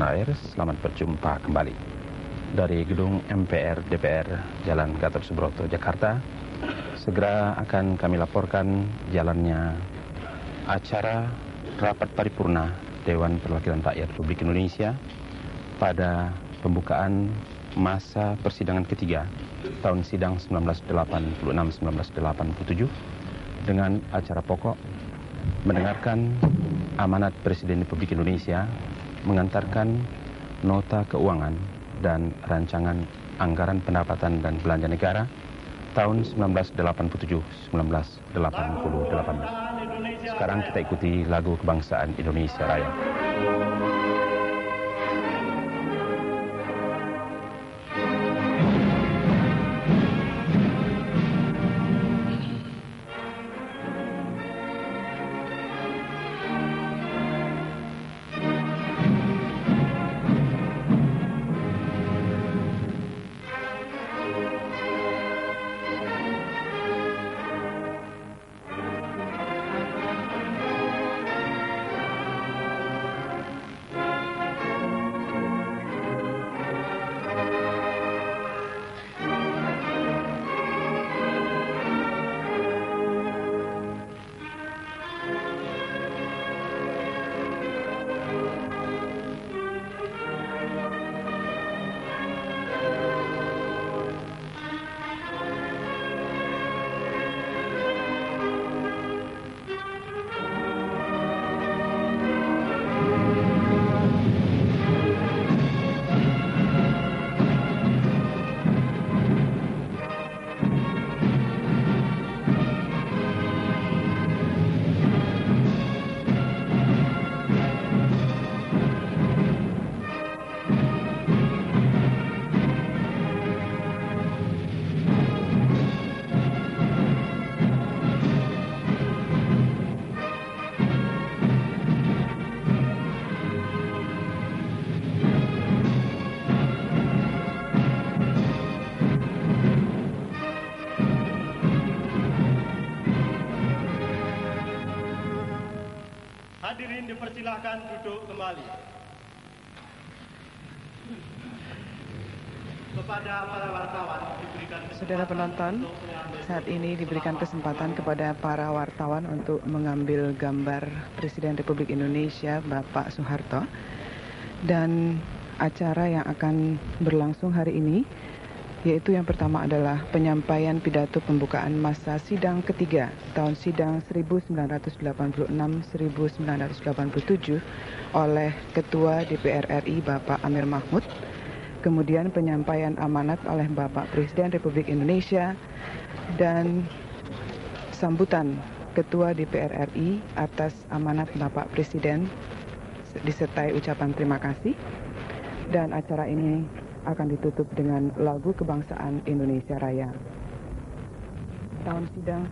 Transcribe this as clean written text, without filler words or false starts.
tanah air, selamat berjumpa kembali. Dari gedung MPR DPR Jalan Gatot Subroto, Jakarta, segera akan kami laporkan jalannya acara rapat paripurna Dewan Perwakilan Rakyat Republik Indonesia pada pembukaan masa persidangan ketiga tahun sidang 1986-1987 dengan acara pokok mendengarkan amanat Presiden Republik Indonesia mengantarkan nota keuangan dan rancangan anggaran pendapatan dan belanja negara tahun 1987-1988. Sekarang kita ikuti lagu kebangsaan Indonesia Raya. Hadirin dipersilahkan duduk kembali. Kepada para wartawan diberikan Saudara penonton, saat ini diberikan kesempatan kepada para wartawan untuk mengambil gambar Presiden Republik Indonesia Bapak Soeharto. Dan acara yang akan berlangsung hari ini yaitu yang pertama adalah penyampaian pidato pembukaan masa sidang ketiga tahun sidang 1986-1987 oleh Ketua DPR RI Bapak Amir Mahmud. Kemudian penyampaian amanat oleh Bapak Presiden Republik Indonesia dan sambutan Ketua DPR RI atas amanat Bapak Presiden disertai ucapan terima kasih. Dan acara ini akan ditutup dengan lagu kebangsaan Indonesia Raya. Tahun sidang